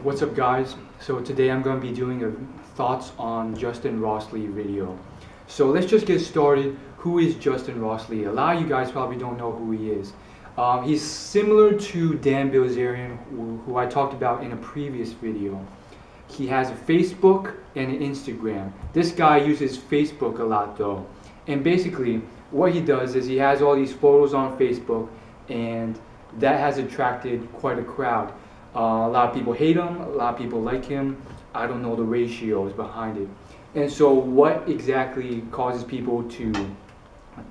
What's up, guys? So today I'm going to be doing a thoughts on Justin Rossley video. So let's just get started. Who is Justin Rossley? A lot of you guys probably don't know who he is. He's similar to Dan Bilzerian, who I talked about in a previous video. He has a Facebook and an Instagram. This guy uses Facebook a lot though. And basically what he does is he has all these photos on Facebook, and that has attracted quite a crowd. A lot of people hate him, a lot of people like him. I don't know the ratios behind it. And so what exactly causes people to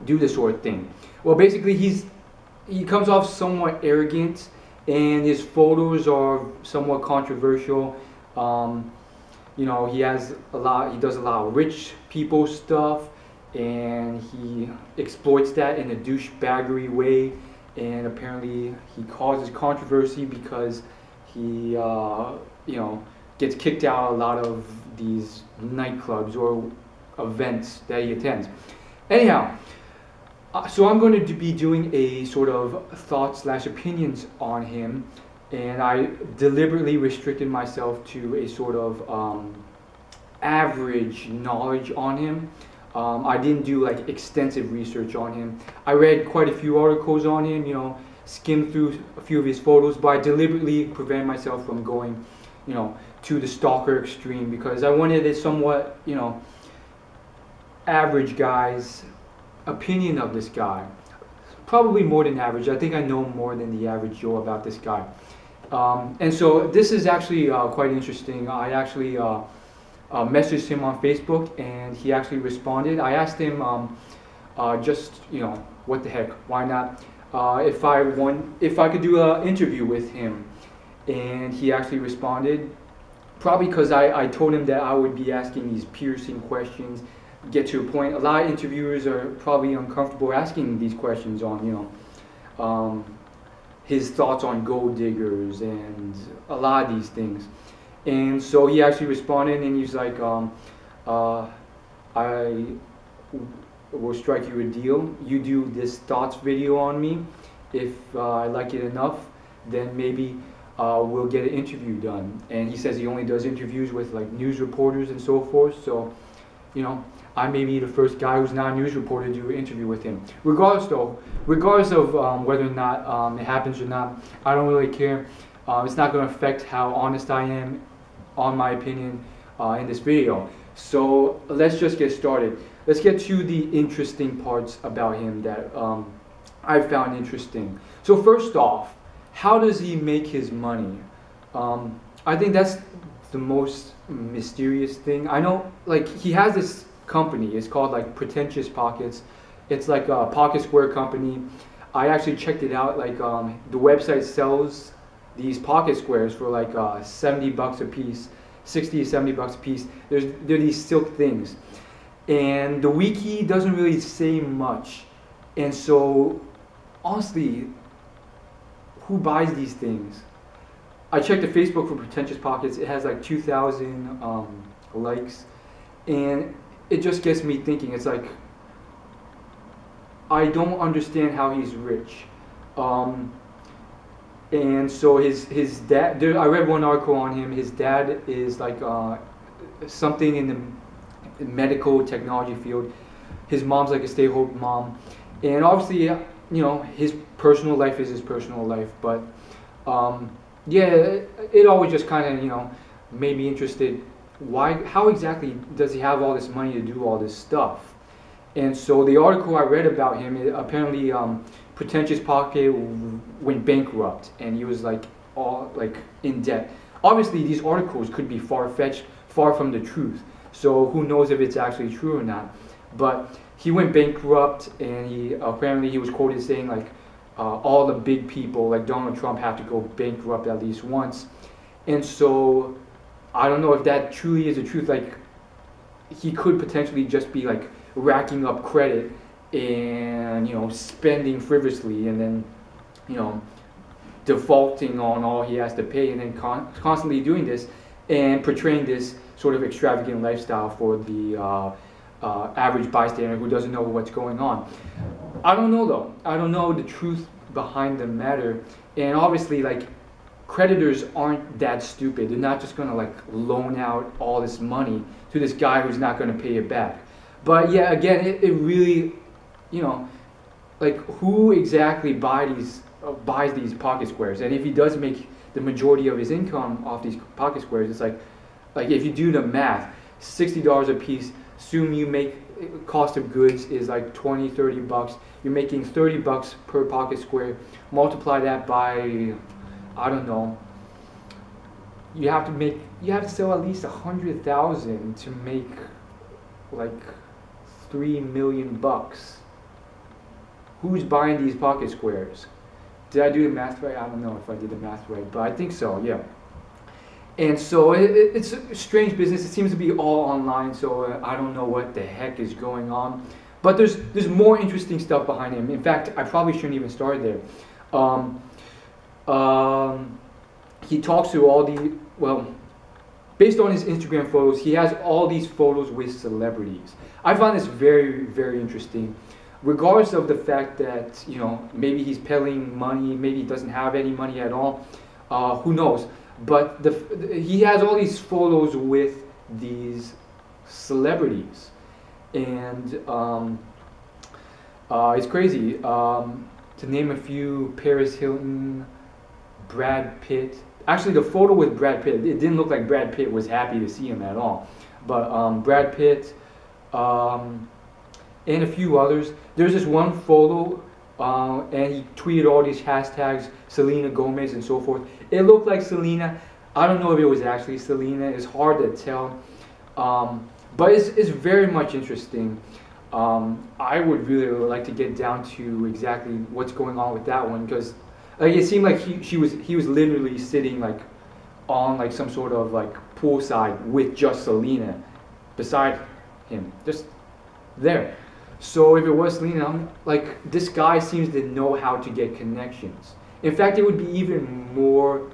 do this sort of thing? Well, basically he comes off somewhat arrogant, and his photos are somewhat controversial. You know, he does a lot of rich people stuff, and he exploits that in a douchebaggery way. And apparently he causes controversy because he gets kicked out of a lot of these nightclubs or events that he attends. Anyhow, so I'm going to be doing a sort of thoughts/opinions on him, and I deliberately restricted myself to a sort of average knowledge on him. I didn't do like extensive research on him. I read quite a few articles on him, you know, skimmed through a few of his photos, but I deliberately prevented myself from going, you know, to the stalker extreme, because I wanted a somewhat, you know, average guy's opinion of this guy. Probably more than average. I think I know more than the average Joe about this guy. And so this is actually quite interesting. I actually messaged him on Facebook, and he actually responded. I asked him just, you know, what the heck, why not? If I could do an interview with him, and he actually responded. Probably because I told him that I would be asking these piercing questions, get to a point. A lot of interviewers are probably uncomfortable asking these questions on, you know, his thoughts on gold diggers and a lot of these things. And so he actually responded, and he's like, I will strike you a deal. You do this thoughts video on me. If I like it enough, then maybe we'll get an interview done. And he says he only does interviews with like news reporters and so forth. So, you know, I may be the first guy who's not a news reporter to do an interview with him. Regardless of whether or not it happens or not, I don't really care. It's not going to affect how honest I am on my opinion in this video. So let's just get started. Let's get to the interesting parts about him that I found interesting. So first off, how does he make his money? I think that's the most mysterious thing. I know, like, he has this company. It's called like Pretentious Pockets. It's like a pocket square company. I actually checked it out. Like the website sells these pocket squares for like 70 bucks a piece, 60 to 70 bucks a piece. They're these silk things, and the wiki doesn't really say much. And so honestly, who buys these things? I checked the Facebook for Pretentious Pockets. It has like 2,000 likes, and it just gets me thinking. It's like, I don't understand how he's rich. And so his dad, I read one article on him. His dad is like something in the medical technology field. His mom's like a stay-at-home mom, and obviously, you know, his personal life is his personal life. But yeah, it always just kind of, you know, made me interested. How exactly does he have all this money to do all this stuff? And so the article I read about him, apparently Pretentious Pocket went bankrupt, and he was like all like in debt. Obviously these articles could be far-fetched, far from the truth, so who knows if it's actually true or not. But he went bankrupt, and he was quoted saying like all the big people like Donald Trump have to go bankrupt at least once. And so I don't know if that truly is the truth. Like, he could potentially just be like racking up credit and, you know, spending frivolously, and then, you know, defaulting on all he has to pay, and then constantly doing this and portraying this sort of extravagant lifestyle for the average bystander who doesn't know what's going on. I don't know though. I don't know the truth behind the matter. And obviously, like, creditors aren't that stupid. They're not just going to like loan out all this money to this guy who's not going to pay it back. But yeah, again, it really, you know, like who exactly buys these pocket squares? And if he does make the majority of his income off these pocket squares, it's like if you do the math, $60 a piece, assume you make, cost of goods is like 20, 30 bucks. You're making 30 bucks per pocket square. Multiply that by, I don't know, you have to sell at least 100,000 to make like 3 million bucks. Who's buying these pocket squares? Did I do the math right? I don't know if I did the math right, but I think so, yeah. And so it's a strange business. It seems to be all online, so I don't know what the heck is going on. But there's more interesting stuff behind him. In fact, I probably shouldn't even start there. He talks to all the, well, based on his Instagram photos, he has all these photos with celebrities. I find this very, very interesting. Regardless of the fact that, you know, maybe he's peddling money, maybe he doesn't have any money at all, who knows. But he has all these photos with these celebrities. And it's crazy. To name a few, Paris Hilton, Brad Pitt. Actually, the photo with Brad Pitt, it didn't look like Brad Pitt was happy to see him at all. But Brad Pitt, and a few others. There's this one photo, and he tweeted all these hashtags, Selena Gomez and so forth. It looked like Selena. I don't know if it was actually Selena. It's hard to tell. But it's very much interesting. I would really like to get down to exactly what's going on with that one, because like it seemed like he was literally sitting like on like some sort of like poolside with just Selena beside him, just there. So if it was Selena, like this guy seems to know how to get connections. In fact, it would be even more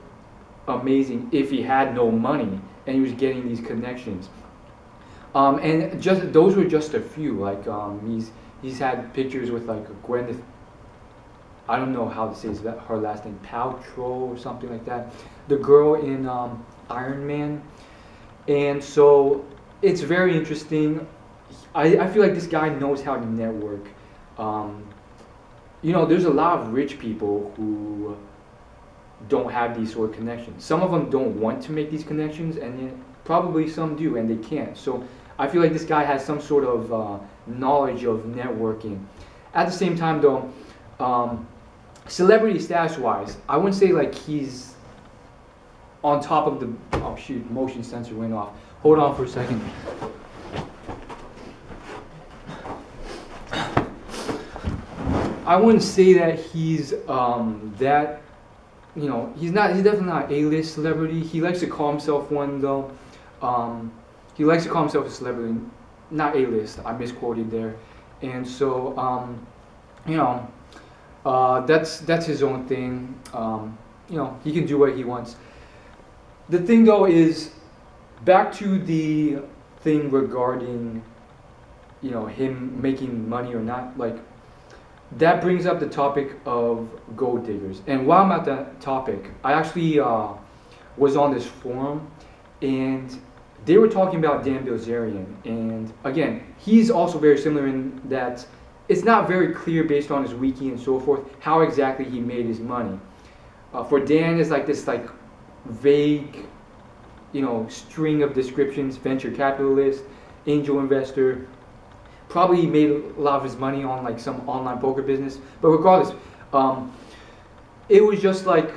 amazing if he had no money and he was getting these connections. And just those were just a few. Like he's had pictures with like Gwyneth. I don't know how to say her last name, Paltrow or something like that. The girl in Iron Man. And so it's very interesting. I feel like this guy knows how to network. You know, there's a lot of rich people who don't have these sort of connections. Some of them don't want to make these connections, and yet probably some do, and they can't. So I feel like this guy has some sort of knowledge of networking. At the same time, though, celebrity status-wise, I wouldn't say like he's on top of the. Oh shoot! Motion sensor went off. Hold on for a second. I wouldn't say that he's that, you know, he's definitely not a A-list celebrity. He likes to call himself one though. He likes to call himself a celebrity, not A-list. I misquoted there. And so, you know, that's his own thing. You know, he can do what he wants. The thing though is, back to the thing regarding, you know, him making money or not, like, that brings up the topic of gold diggers. And while I'm at that topic, I actually was on this forum, and they were talking about Dan Bilzerian. And again, he's also very similar in that it's not very clear based on his wiki and so forth how exactly he made his money. For Dan, it's like this like vague, you know, string of descriptions: venture capitalist, angel investor. Probably he made a lot of his money on like some online poker business, but regardless, it was just like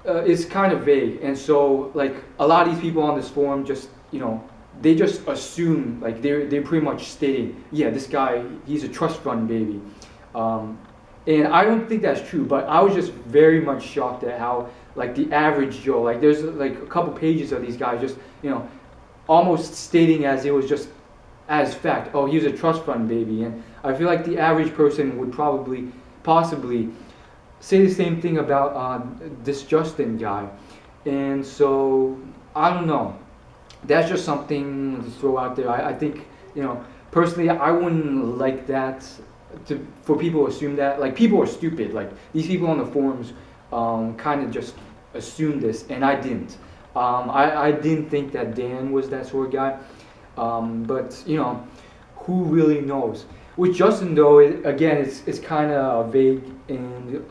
it's kind of vague. And so like a lot of these people on this forum just, you know, they just assume, like they're pretty much stating, yeah, this guy, he's a trust fund baby. And I don't think that's true, but I was just very much shocked at how like the average Joe, like there's like a couple pages of these guys just, you know, almost stating as it was just as fact, oh, he's a trust fund baby. And I feel like the average person would possibly say the same thing about this Justin guy. And so, I don't know. That's just something to throw out there. I think, you know, personally, I wouldn't like that, for people to assume that. Like, people are stupid. Like, these people on the forums kind of just assumed this, and I didn't. I didn't think that Dan was that sort of guy, but you know, who really knows? With Justin though, again, it's kind of vague, and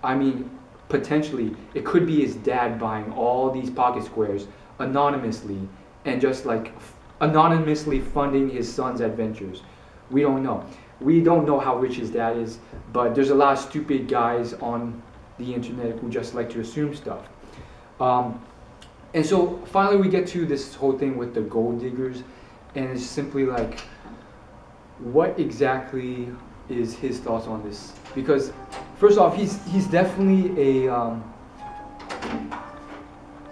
I mean, potentially it could be his dad buying all these pocket squares anonymously and just like anonymously funding his son's adventures. We don't know. We don't know how rich his dad is, but there's a lot of stupid guys on the internet who just like to assume stuff. And so finally we get to this whole thing with the gold diggers, and it's simply like, what exactly is his thoughts on this? Because first off, he's definitely a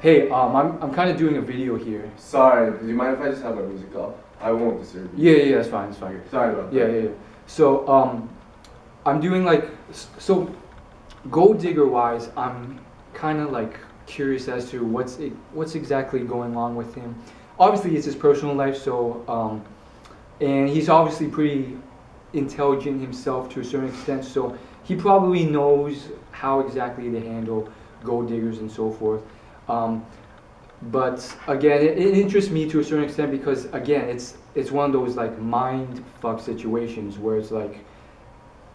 hey, I'm kind of doing a video here. Sorry, do you mind if I just have my music off? I won't disturb you. Yeah, that's fine, it's fine. Sorry about that. Yeah. So I'm doing like, so gold digger wise, I'm kind of like curious as to what's exactly going on with him. Obviously, it's his personal life, so and he's obviously pretty intelligent himself to a certain extent, so he probably knows how exactly to handle gold diggers and so forth. But again, it interests me to a certain extent because again, it's one of those like mind fuck situations where it's like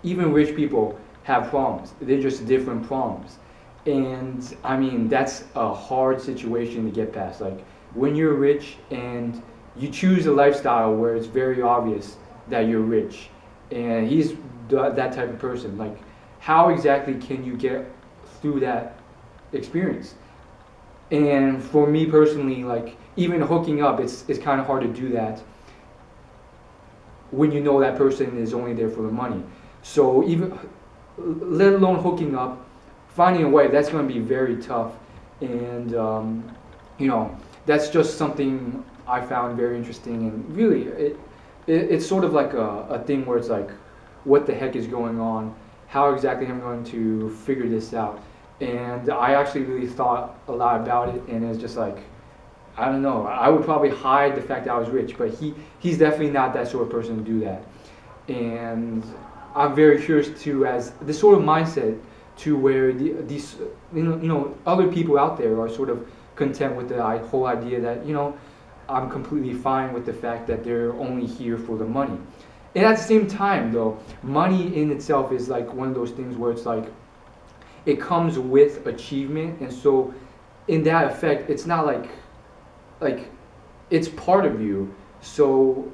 even rich people have problems. They're just different problems. And I mean, that's a hard situation to get past. Like when you're rich and you choose a lifestyle where it's very obvious that you're rich, and he's that type of person. Like, how exactly can you get through that experience? And for me personally, like even hooking up, it's kind of hard to do that when you know that person is only there for the money. So even, let alone hooking up, finding a wife, that's going to be very tough. And you know, that's just something I found very interesting. And really, it's sort of like a thing where it's like, what the heck is going on? How exactly am I going to figure this out? And I actually really thought a lot about it, and it's just like, I don't know, I would probably hide the fact that I was rich, but he's definitely not that sort of person to do that. And I'm very curious too, as this sort of mindset to where these you know other people out there are sort of content with the whole idea that, you know, I'm completely fine with the fact that they're only here for the money. And at the same time though, money in itself is like one of those things where it's like, it comes with achievement, and so in that effect, it's not like it's part of you. So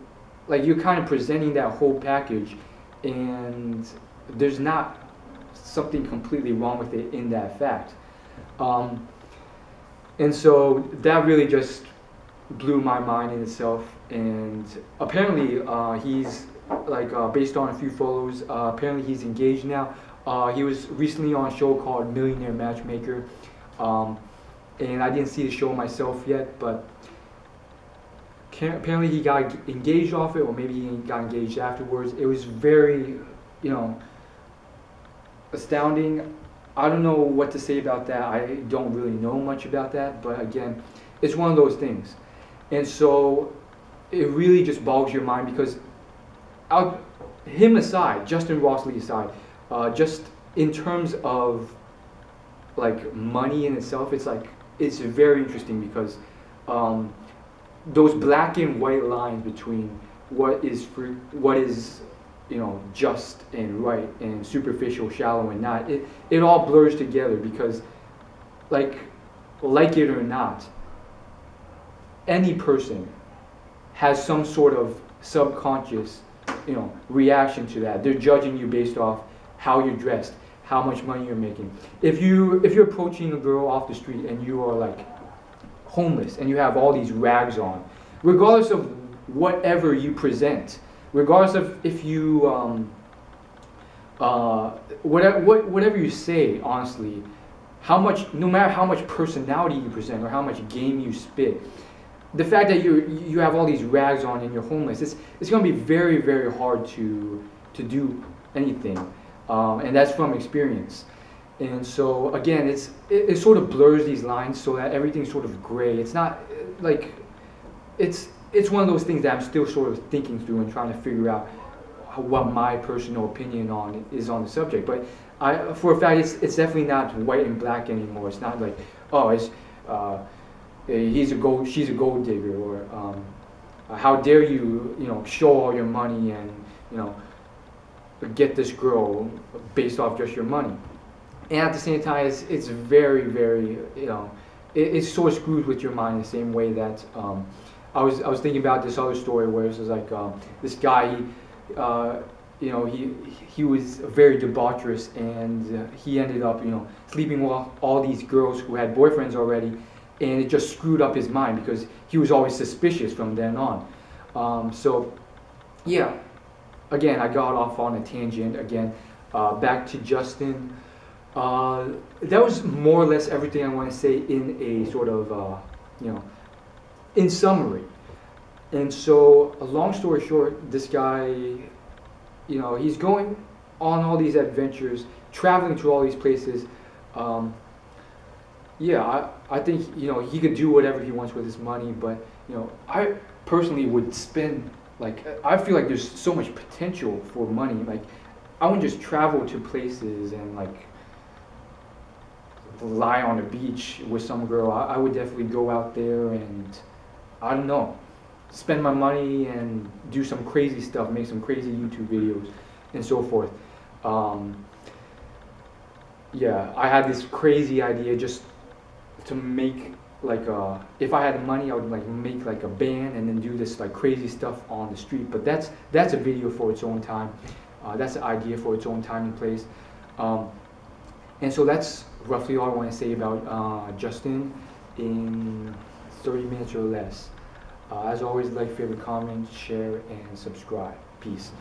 like you're kind of presenting that whole package, and there's not something completely wrong with it in that fact. And so that really just blew my mind in itself. And apparently he's like based on a few photos, apparently he's engaged now. He was recently on a show called Millionaire Matchmaker, and I didn't see the show myself yet, but apparently he got engaged off it, or maybe he got engaged afterwards. It was very, you know, astounding. I don't know what to say about that. I don't really know much about that, but again, it's one of those things. And so it really just bogs your mind because him aside, Justin Rossley aside, just in terms of like money in itself, it's like, it's very interesting because those black and white lines between what is you know, just and right and superficial, shallow and not, it all blurs together because like it or not, any person has some sort of subconscious, you know, reaction to that. They're judging you based off how you're dressed, how much money you're making. If you're approaching a girl off the street and you are like homeless and you have all these rags on, regardless of whatever you present, regardless of if you whatever you say, honestly, no matter how much personality you present or how much game you spit, the fact that you have all these rags on and you're homeless, it's going to be very, very hard to do anything, and that's from experience. And so again, it sort of blurs these lines so that everything's sort of gray. It's not like it's one of those things that I'm still sort of thinking through and trying to figure out what my personal opinion on is on the subject. But for a fact, it's definitely not white and black anymore. It's not like, oh, it's she's a gold digger, or how dare you, show all your money and get this girl based off just your money. And at the same time, it's very, very, it's so screwed with your mind the same way that I was thinking about this other story where it was like this guy, he was very debaucherous, and he ended up, sleeping with all these girls who had boyfriends already, and it just screwed up his mind because he was always suspicious from then on. So, yeah, again, I got off on a tangent again. Back to Justin. That was more or less everything I want to say in a sort of, in summary. And so, a long story short, this guy, he's going on all these adventures, traveling to all these places. Yeah, I think, he could do whatever he wants with his money, but, I personally would spend, like, I feel like there's so much potential for money. Like, I wouldn't just travel to places and, like, lie on a beach with some girl. I would definitely go out there and, I don't know, spend my money and do some crazy stuff, make some crazy YouTube videos and so forth. Yeah, I had this crazy idea just to make like if I had money, I would like make like a band and then do this like crazy stuff on the street. But that's a video for its own time. That's an idea for its own time and place. And so that's roughly all I want to say about Justin in 30 minutes or less. As always, like, favorite, comment, share, and subscribe. Peace.